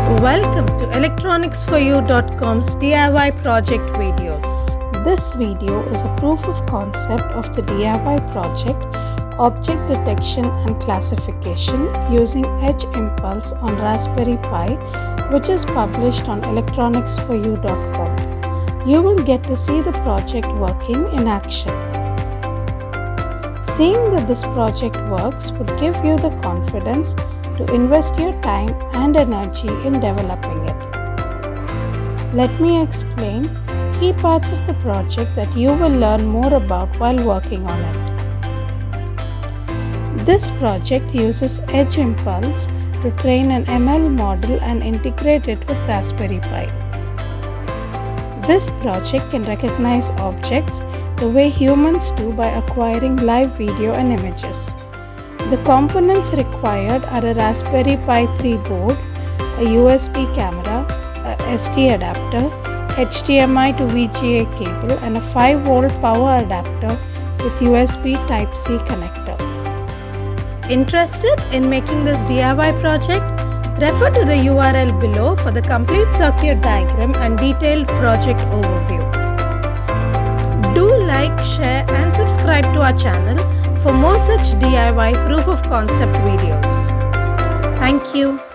Welcome to electronicsforyou.com's DIY project videos. This video is a proof of concept of the DIY project Object Detection and Classification using Edge Impulse on Raspberry Pi, which is published on electronicsforyou.com. You will get to see the project working in action. Seeing that this project works would give you the confidence to invest your time and energy in developing it. Let me explain key parts of the project that you will learn more about while working on it. This project uses Edge Impulse to train an ML model and integrate it with Raspberry Pi. This project can recognize objects the way humans do by acquiring live video and images. The components required are a Raspberry Pi 3 board, a USB camera, a SD adapter, HDMI to VGA cable, and a 5-volt power adapter with USB Type-C connector. Interested in making this DIY project? Refer to the URL below for the complete circuit diagram and detailed project overview. Do like, share, and subscribe to our channel for more such DIY proof of concept videos. Thank you.